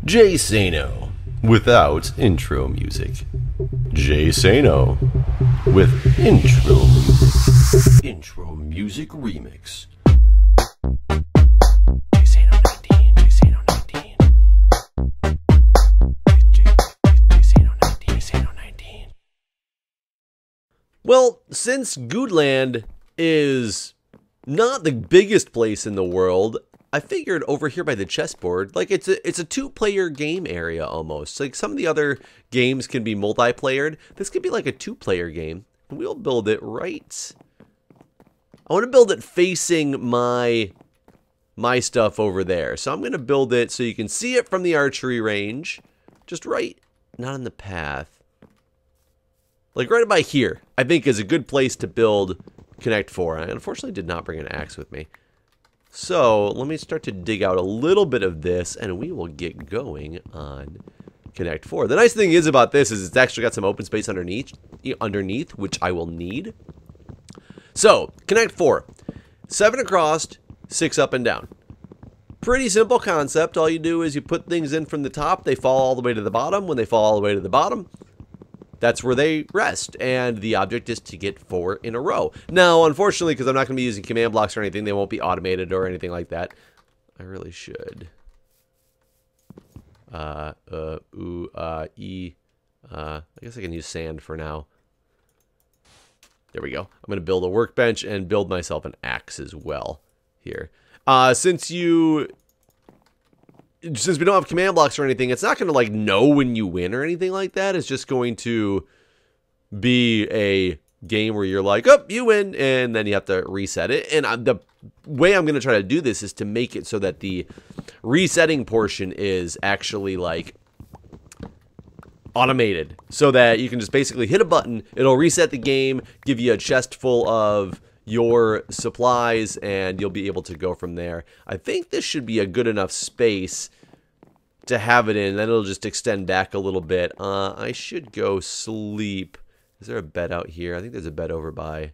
Jay Sano without intro music. Jay Sano with intro music. Intro music remix. Jay Sano 19. Jay Sano 19. Jay Sano 19. Jay Sano 19. Well, since Guudeland is not the biggest place in the world, I figured over here by the chessboard, like it's a two-player game area almost. Like some of the other games can be multiplayered. This could be like a two-player game. We'll build it right. I want to build it facing my stuff over there. So I'm going to build it so you can see it from the archery range. Just right, not on the path. Like right about here, I think is a good place to build Connect 4. I unfortunately did not bring an axe with me. So let me start to dig out a little bit of this and we will get going on Connect 4. The nice thing is about this is it's actually got some open space underneath, which I will need. So Connect 4, 7 across, 6 up and down. Pretty simple concept. All you do is you put things in from the top, they fall all the way to the bottom. When they fall all the way to the bottom, that's where they rest, and the object is to get 4 in a row. Now, unfortunately, because I'm not going to be using command blocks or anything, they won't be automated or anything like that. I really should. I guess I can use sand for now. There we go. I'm going to build a workbench and build myself an axe as well here. Since we don't have command blocks or anything, it's not going to like know when you win or anything like that. It's just going to be a game where you're like, oh, you win, and then you have to reset it. And the way I'm going to try to do this is to make it so that the resetting portion is actually like automated, so that you can just basically hit a button, it'll reset the game, give you a chest full of your supplies, and you'll be able to go from there. I think this should be a good enough space to have it in. Then it'll just extend back a little bit. I should go sleep. Is there a bed out here? I think there's a bed over by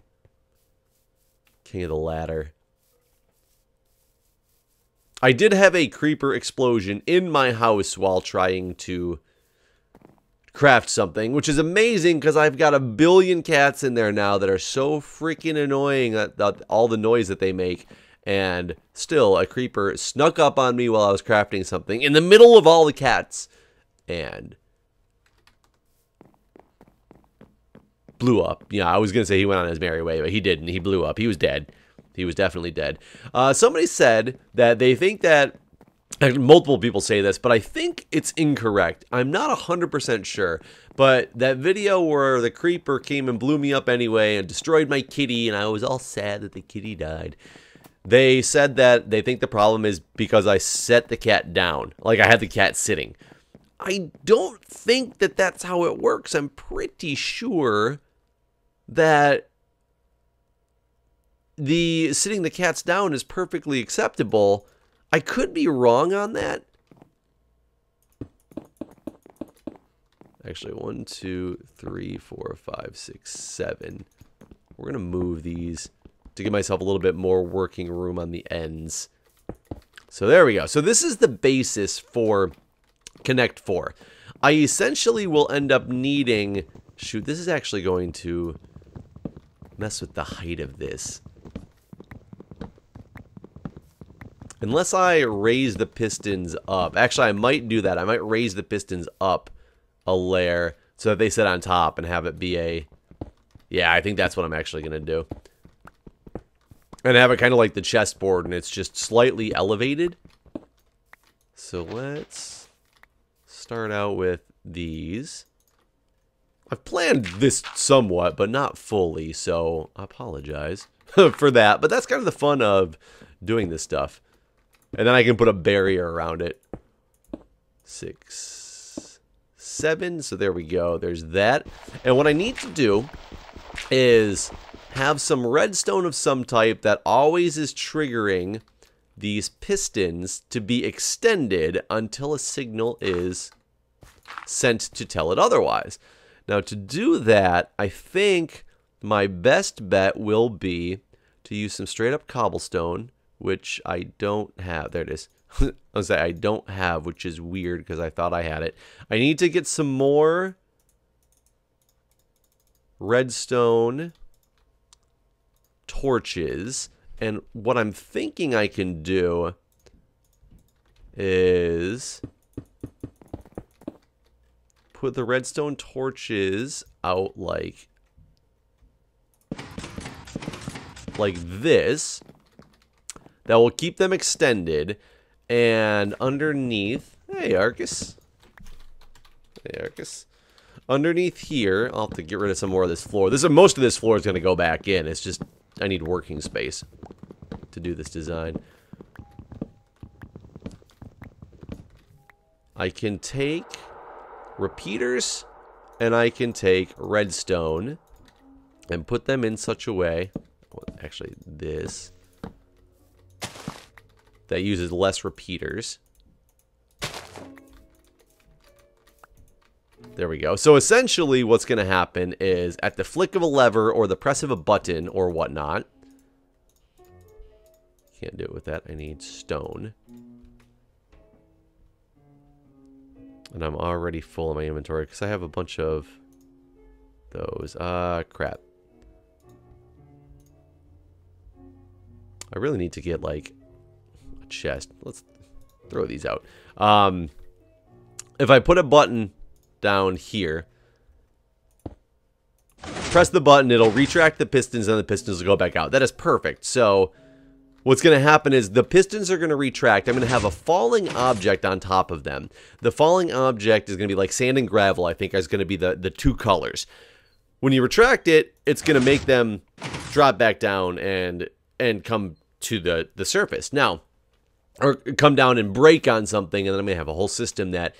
King of the Ladder. I did have a creeper explosion in my house while trying to craft something, which is amazing because I've got a billion cats in there now that are so freaking annoying, that all the noise that they make. And still, a creeper snuck up on me while I was crafting something in the middle of all the cats and blew up. Yeah, I was going to say he went on his merry way, but he didn't. He blew up. He was dead. He was definitely dead. Somebody said that they think that, multiple people say this, but I think it's incorrect. I'm not 100% sure. But that video where the creeper came and blew me up anyway and destroyed my kitty, and I was all sad that the kitty died. They said that they think the problem is because I set the cat down. Like I had the cat sitting. I don't think that that's how it works. I'm pretty sure that the sitting the cats down is perfectly acceptable. I could be wrong on that. Actually, 1, 2, 3, 4, 5, 6, 7. We're going to move these to give myself a little bit more working room on the ends. So there we go. So this is the basis for Connect 4. I essentially will end up needing... Shoot, this is actually going to mess with the height of this. Unless I raise the pistons up. Actually, I might do that. I might raise the pistons up a layer so that they sit on top and have it be a... Yeah, I think that's what I'm actually going to do. And have it kind of like the chessboard, and it's just slightly elevated. So let's start out with these. I've planned this somewhat, but not fully, so I apologize for that. But that's kind of the fun of doing this stuff. And then I can put a barrier around it. 6, 7. So there we go. There's that. And what I need to do is have some redstone of some type that always is triggering these pistons to be extended until a signal is sent to tell it otherwise. Now to do that, I think my best bet will be to use some straight up cobblestone, which I don't have. There it is. I'll say I don't have, which is weird because I thought I had it. I need to get some more redstone torches. And what I'm thinking I can do is put the redstone torches out like this. That will keep them extended. And underneath, hey Arcus. Hey Arcus. Underneath here, I'll have to get rid of some more of this floor. Most of this floor is going to go back in. It's just, I need working space to do this design. I can take repeaters and I can take redstone and put them in such a way, well, actually this, that uses less repeaters. There we go. So essentially what's going to happen is at the flick of a lever or the press of a button or whatnot. Can't do it with that. I need stone. And I'm already full in my inventory because I have a bunch of those. Crap. I really need to get like a chest. Let's throw these out. If I put a button down here, press the button, it'll retract the pistons and the pistons will go back out. That is perfect. So what's going to happen is the pistons are going to retract. I'm going to have a falling object on top of them. The falling object is going to be like sand and gravel, I think, is going to be the two colors. When you retract it, it's going to make them drop back down and come to the surface. Now, or come down and break on something, and then I'm going to have a whole system that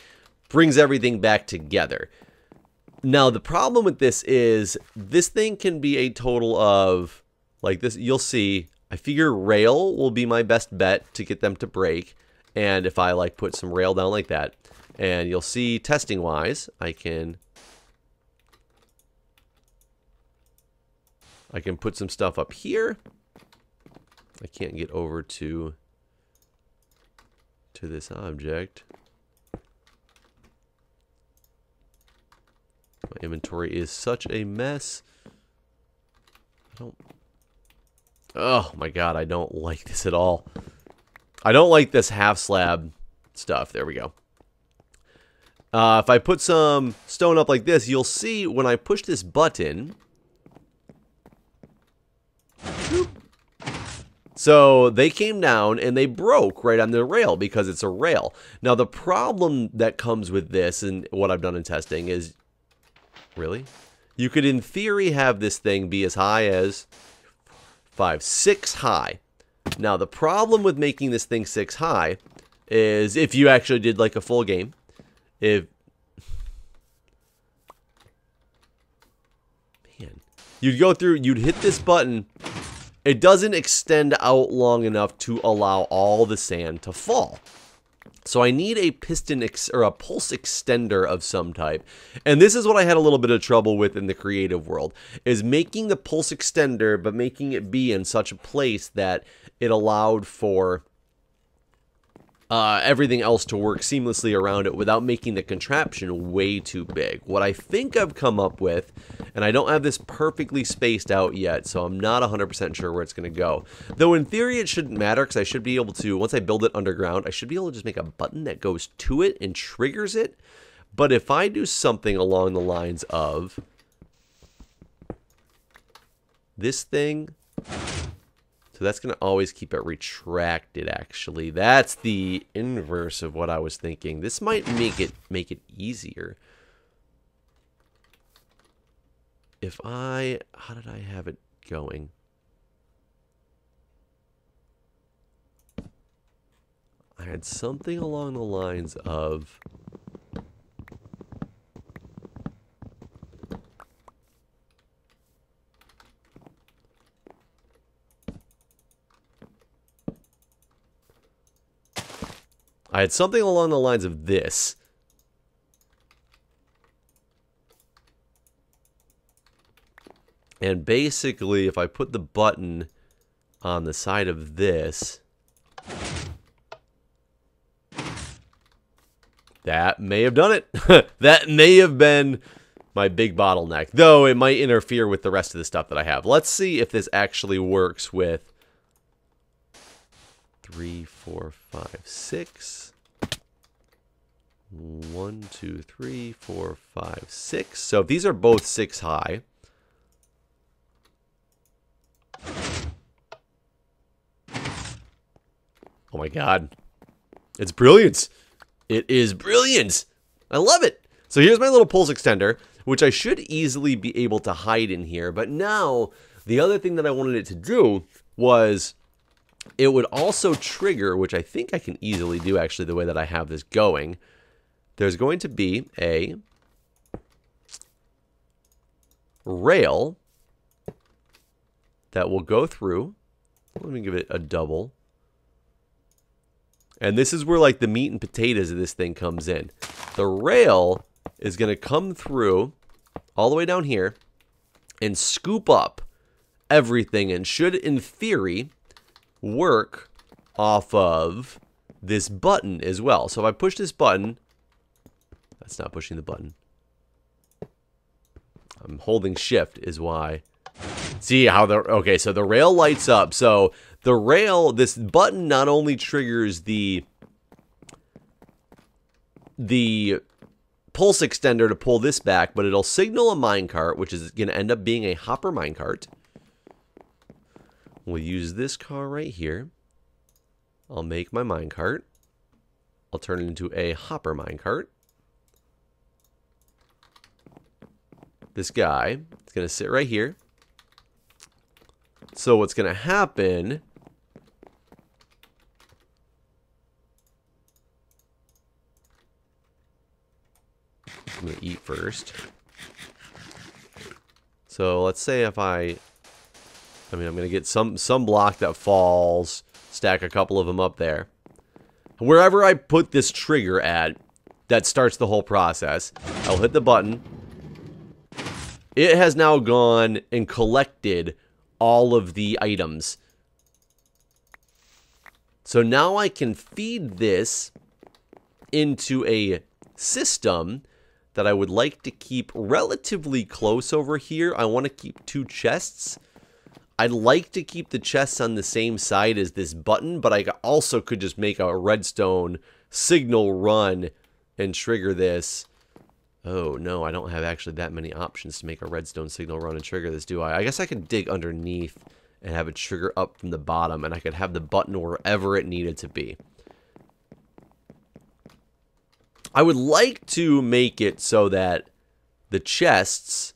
brings everything back together. Now, the problem with this is this thing can be a total of, like this, you'll see, I figure rail will be my best bet to get them to break. And if I like put some rail down like that, and you'll see testing wise, I can put some stuff up here. I can't get over to this object. My inventory is such a mess. Oh my god, I don't like this at all. I don't like this half slab stuff. There we go. If I put some stone up like this, you'll see when I push this button. Whoop. So they came down and they broke right on the rail because it's a rail. Now the problem that comes with this and what I've done in testing is, really? You could in theory have this thing be as high as 6 high. Now the problem with making this thing 6 high is if you actually did like a full game, you'd go through, you'd hit this button, it doesn't extend out long enough to allow all the sand to fall. So I need a piston or a pulse extender of some type. And this is what I had a little bit of trouble with in the creative world, is making the pulse extender, but making it be in such a place that it allowed for everything else to work seamlessly around it without making the contraption way too big. What I think I've come up with, and I don't have this perfectly spaced out yet, so I'm not 100% sure where it's going to go. Though in theory it shouldn't matter, because I should be able to, once I build it underground, I should be able to just make a button that goes to it and triggers it. But if I do something along the lines of this thing, so that's going to always keep it retracted, actually. That's the inverse of what I was thinking. This might make it easier. If how did I have it going? I had something along the lines of this. And basically, if I put the button on the side of this, That may have done it. That may have been my big bottleneck, though it might interfere with the rest of the stuff that I have. Let's see if this actually works with 3, 4, 5, 6. 1, 2, 3, 4, 5, 6. So if these are both 6 high. Oh my god. It's brilliant. It is brilliant. I love it. So here's my little pulse extender, which I should easily be able to hide in here. But now, the other thing that I wanted it to do was it would also trigger, which I think I can easily do actually the way that I have this going. There's going to be a rail that will go through. Let me give it a double. And this is where like the meat and potatoes of this thing comes in. The rail is going to come through all the way down here and scoop up everything and should, in theory, work off of this button as well. So if I push this button, that's not pushing the button. I'm holding shift is why. See how the, okay, so the rail lights up. So the rail, this button not only triggers the pulse extender to pull this back, but it'll signal a minecart, which is going to end up being a hopper minecart. We'll use this car right here. I'll make my minecart. I'll turn it into a hopper minecart. This guy is going to sit right here. So what's going to happen... I'm going to eat first. So let's say if I'm going to get some block that falls, stack a couple of them up there. Wherever I put this trigger at, that starts the whole process. I'll hit the button. It has now gone and collected all of the items. So now I can feed this into a system that I would like to keep relatively close over here. I want to keep 2 chests. I'd like to keep the chests on the same side as this button, but I also could just make a redstone signal run and trigger this. Oh, no, I don't have actually that many options to make a redstone signal run and trigger this, do I? I guess I could dig underneath and have it trigger up from the bottom, and I could have the button wherever it needed to be. I would like to make it so that the chests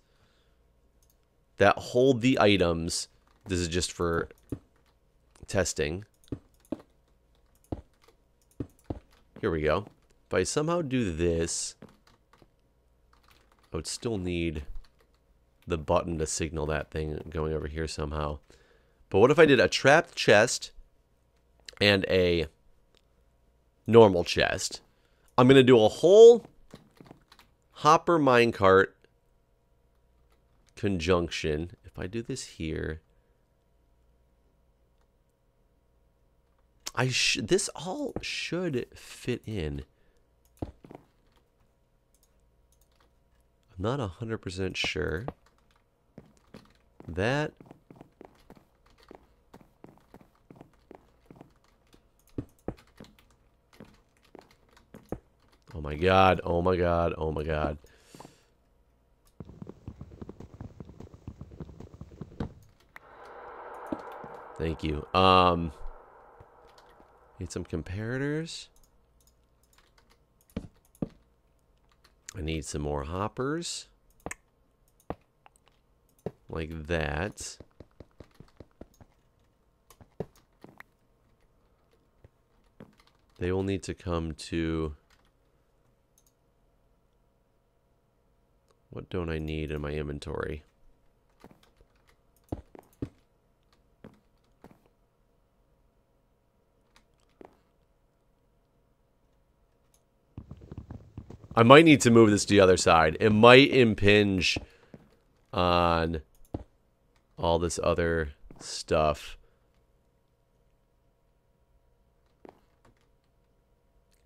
that hold the items, this is just for testing. Here we go. If I somehow do this, I would still need the button to signal that thing going over here somehow. But what if I did a trapped chest and a normal chest? I'm going to do a whole hopper minecart conjunction. If I do this here, this all should fit in. I'm not 100% sure. That... Oh my god, oh my god, oh my god. Thank you. Need some comparators. I need some more hoppers. Like that. They will need to come to... What don't I need in my inventory? I might need to move this to the other side. It might impinge on all this other stuff.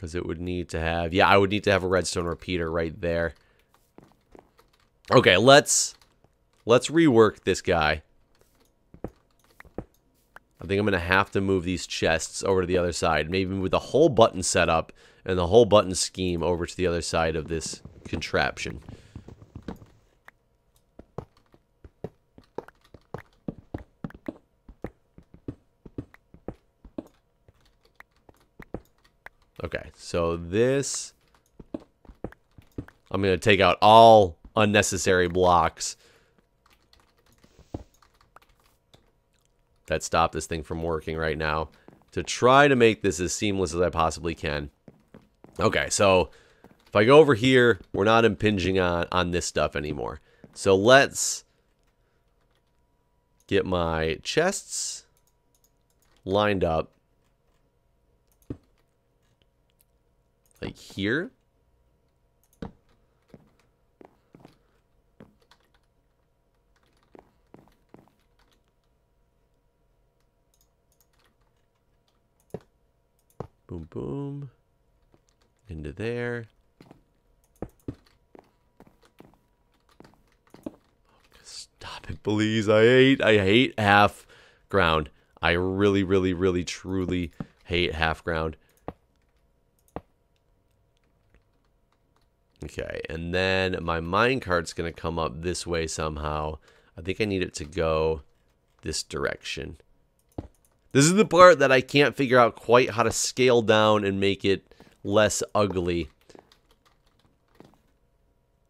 Because it would need to have... Yeah, I would need to have a redstone repeater right there. Okay, let's rework this guy. I think I'm going to have to move these chests over to the other side. Maybe move the whole button setup and the whole button scheme over to the other side of this contraption. Okay, so this... I'm going to take out all unnecessary blocks that stop this thing from working right now to try to make this as seamless as I possibly can. Okay, so if I go over here, we're not impinging on this stuff anymore. So let's get my chests lined up like here. Boom, boom. Into there. Stop it, please. I hate half ground. I really, really, really, truly hate half ground. Okay, and then my minecart's going to come up this way somehow. I think I need it to go this direction. This is the part that I can't figure out quite how to scale down and make it less ugly.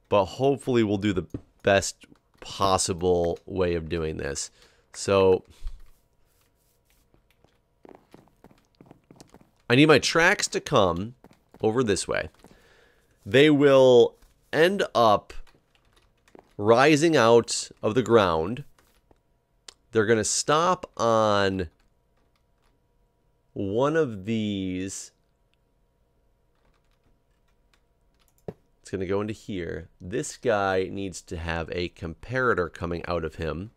But hopefully we'll do the best possible way of doing this. So I need my tracks to come over this way. They will end up rising out of the ground. They're going to stop on one of these. It's going to go into here. This guy needs to have a comparator coming out of him.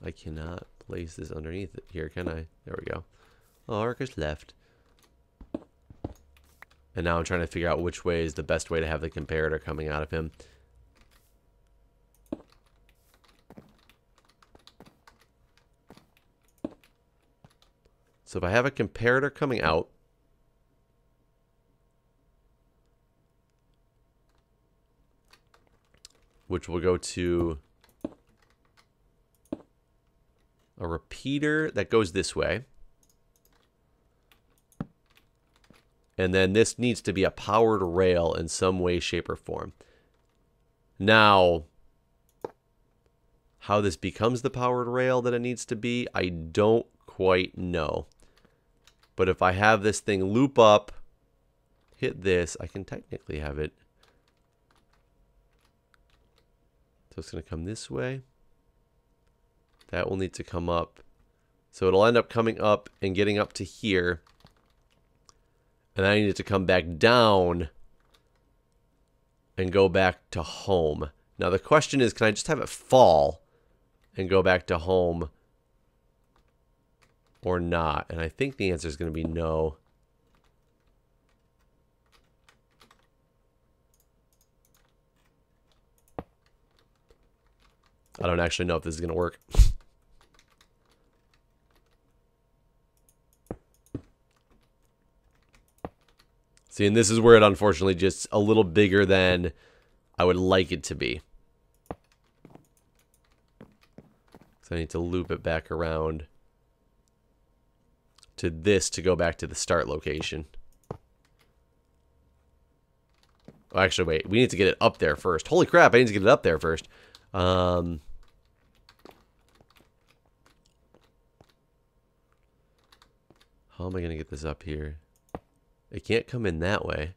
I cannot place this underneath it here, can I? There we go. Oh, Arcus left. And now I'm trying to figure out which way is the best way to have the comparator coming out of him. So if I have a comparator coming out, which will go to a repeater that goes this way. And then this needs to be a powered rail in some way, shape, or form. Now, how this becomes the powered rail that it needs to be, I don't quite know. But if I have this thing loop up, hit this, I can technically have it. So it's going to come this way. That will need to come up. So it'll end up coming up and getting up to here. And then I need it to come back down and go back to home. Now the question is, can I just have it fall and go back to home or not? And I think the answer is going to be no. I don't actually know if this is going to work. See, and this is where it unfortunately just a little bigger than I would like it to be. So I need to loop it back around to this to go back to the start location. Oh, actually, wait. We need to get it up there first. Holy crap, I need to get it up there first. How am I going to get this up here? It can't come in that way.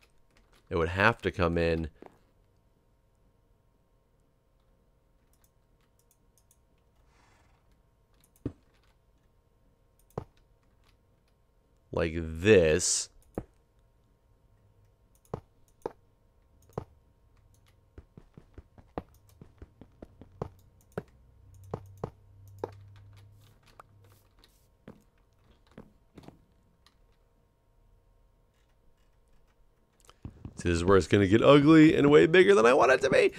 It would have to come in like this. This is where it's going to get ugly and way bigger than I want it to be.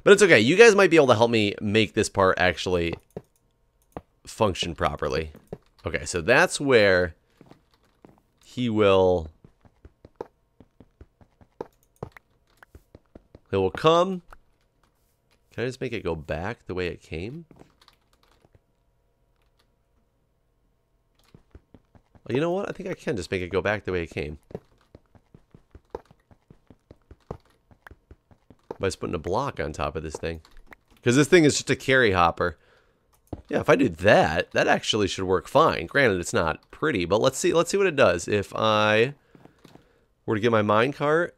But it's okay. You guys might be able to help me make this part actually function properly. Okay, so that's where he will come. Can I just make it go back the way it came? Well, you know what? I think I can just make it go back the way it came. By just putting a block on top of this thing. Because this thing is just a carry hopper. Yeah, if I do that, that actually should work fine. Granted, it's not pretty, but let's see what it does. If I were to get my minecart,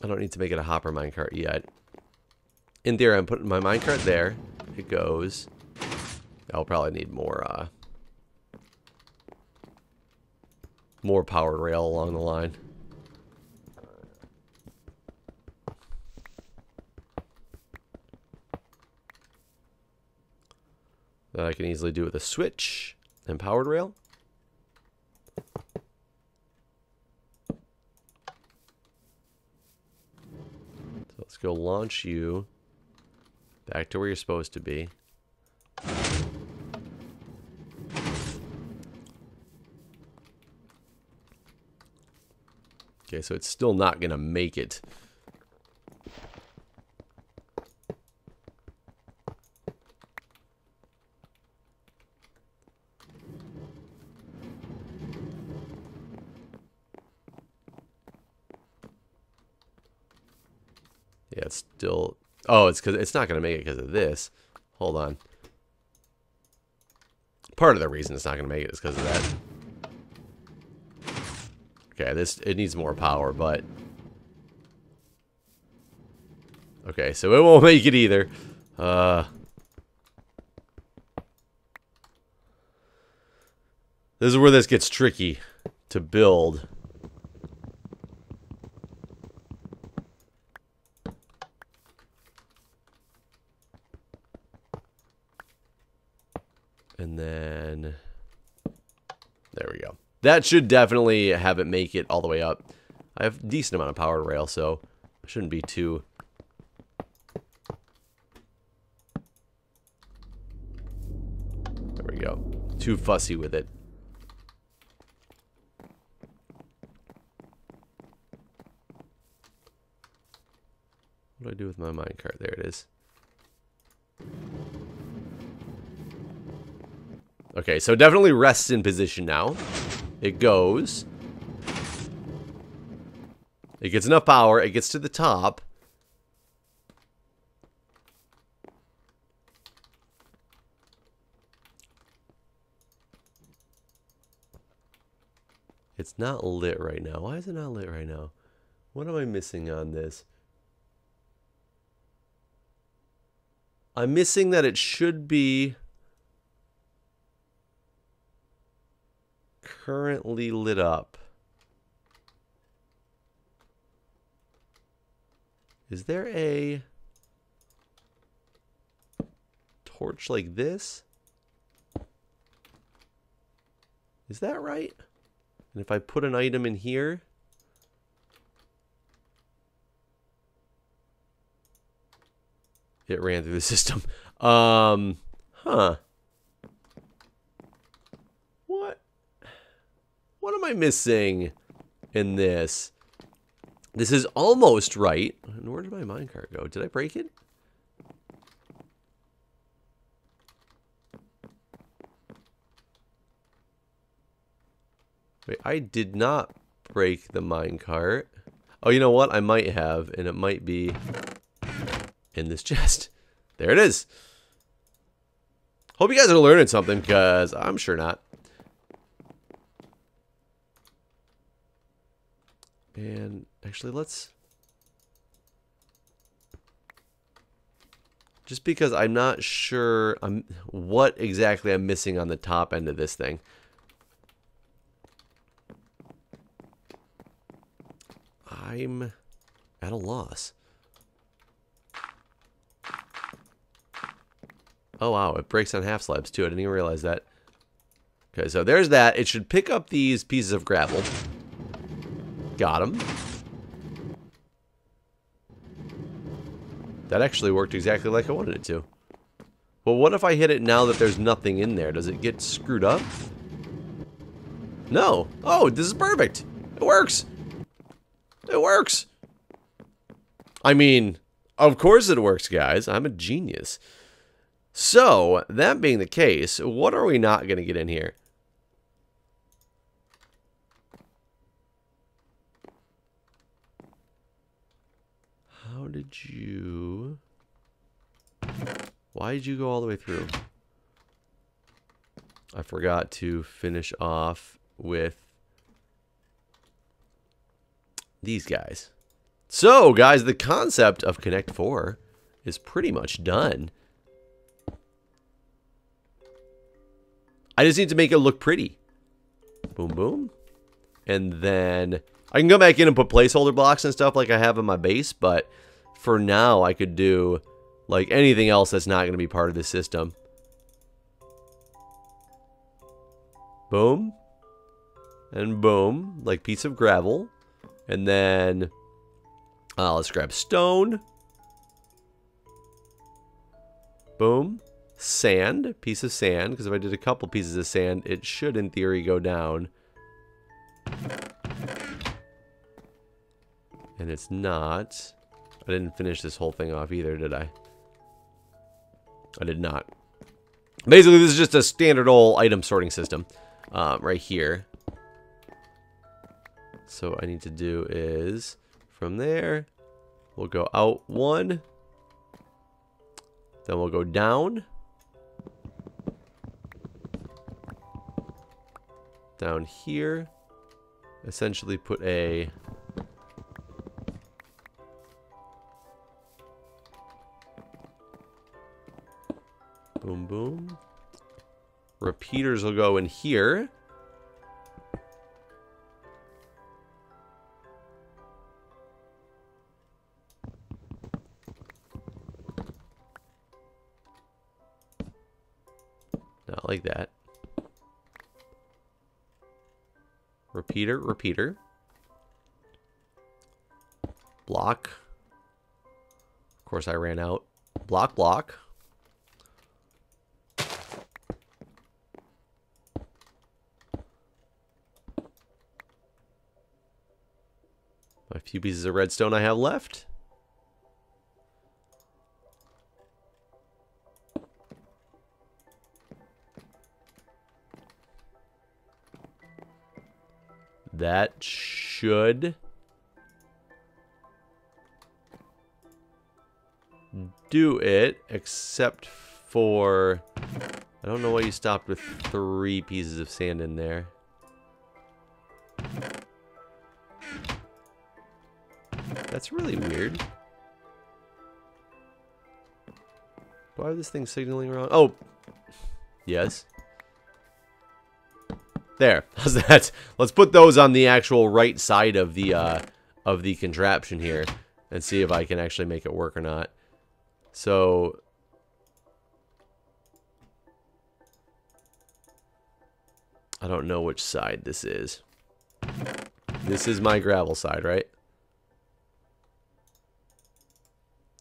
I don't need to make it a hopper minecart yet. In theory, I'm putting my minecart there. It goes. I'll probably need more power rail along the line. That I can easily do with a switch and powered rail. So let's go launch you back to where you're supposed to be. Okay, so it's still not going to make it. Yeah, it's still... Oh, it's because it's not going to make it because of this. Hold on. Part of the reason it's not going to make it is because of that. Okay, it needs more power, but... Okay, so it won't make it either. This is where this gets tricky to build. And then, there we go. That should definitely have it make it all the way up. I have a decent amount of power rail, so I shouldn't be too... There we go. Too fussy with it. What do I do with my minecart? There it is. Okay, so definitely rests in position now. It goes. It gets enough power. It gets to the top. It's not lit right now. Why is it not lit right now? What am I missing on this? I'm missing that it should be currently lit up. Is there a torch like this? Is that right? And if I put an item in here, it ran through the system. Huh. What am I missing in this? This is almost right. And where did my minecart go? Did I break it? Wait, I did not break the minecart. Oh, you know what? I might have, and it might be in this chest. There it is. Hope you guys are learning something, because I'm sure not. And actually, let's... Just because I'm not sure what exactly I'm missing on the top end of this thing. I'm at a loss. Oh, wow. It breaks on half slabs, too. I didn't even realize that. Okay, so there's that. It should pick up these pieces of gravel. Got him. That actually worked exactly like I wanted it to. But what if I hit it now that there's nothing in there? Does it get screwed up? No. Oh, this is perfect. It works. It works. I mean, of course it works, guys. I'm a genius. So, that being the case, what are we not going to get in here? How did you... Why did you go all the way through? I forgot to finish off with these guys. So, guys, the concept of Connect 4 is pretty much done. I just need to make it look pretty. Boom, boom. And then I can go back in and put placeholder blocks and stuff like I have in my base, but for now I could do like anything else that's not going to be part of the system. Boom. And boom. Like piece of gravel. And then let's grab stone. Boom. Sand. Piece of sand. Because if I did a couple pieces of sand, it should in theory go down. And it's not. I didn't finish this whole thing off either, did I? I did not. Basically, this is just a standard old item sorting system right here. So what I need to do is from there, we'll go out one. Then we'll go down. Down here. Essentially put a... Boom, boom. Repeaters will go in here. Not like that. Repeater, repeater. Block. Of course, I ran out. Block, block. A few pieces of redstone I have left. That should do it, except for... I don't know why you stopped with 3 pieces of sand in there. That's really weird. Why is this thing signaling wrong? Oh! Yes. There. How's that? Let's put those on the actual right side of the contraption here and see if I can actually make it work or not. So... I don't know which side this is. This is my gravel side, right?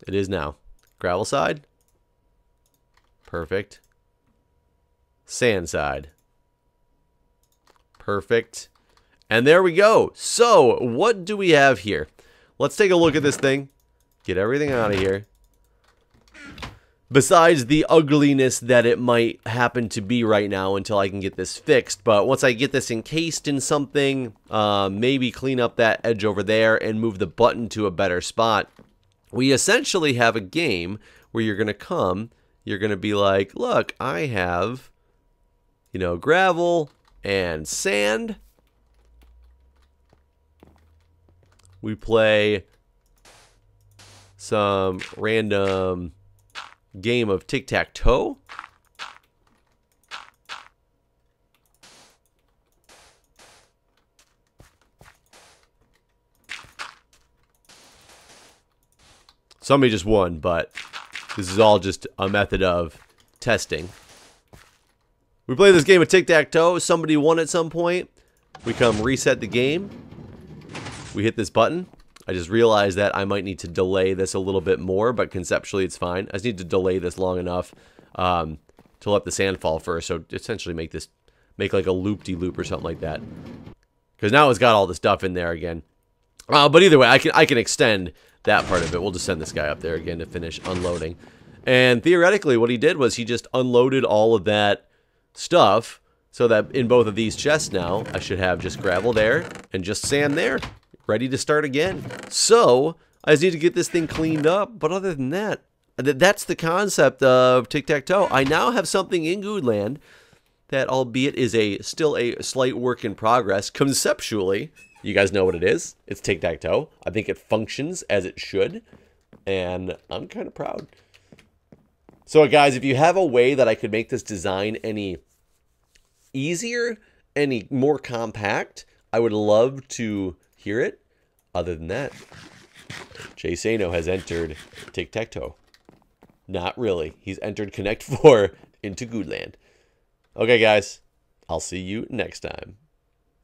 It is now. Gravel side. Perfect. Sand side. Perfect. And there we go. So, what do we have here? Let's take a look at this thing. Get everything out of here. Besides the ugliness that it might happen to be right now until I can get this fixed. But once I get this encased in something, maybe clean up that edge over there and move the button to a better spot, we essentially have a game where you're going to come, you're going to be like, look, I have, you know, gravel and sand. We play some random game of tic-tac-toe. Somebody just won, but this is all just a method of testing. We play this game of tic-tac-toe. Somebody won at some point. We come reset the game. we hit this button. I just realized that I might need to delay this a little bit more, but conceptually it's fine. I just need to delay this long enough to let the sand fall first. So essentially make like a loop-de-loop or something like that. Because now it's got all the stuff in there again. But either way, I can extend that part of it. We'll just send this guy up there again to finish unloading. And theoretically, what he did was he just unloaded all of that stuff so that in both of these chests now, I should have just gravel there and just sand there, ready to start again. So I just need to get this thing cleaned up. But other than that, that's the concept of tic-tac-toe. I now have something in Guudeland that, albeit is still a slight work in progress, conceptually, you guys know what it is. It's tic-tac-toe. I think it functions as it should, and I'm kind of proud. So guys, if you have a way that I could make this design any easier, any more compact, I would love to hear it. Other than that, Jay Sano has entered tic-tac-toe. Not really. He's entered Connect 4 into Guudeland. Okay, guys. I'll see you next time.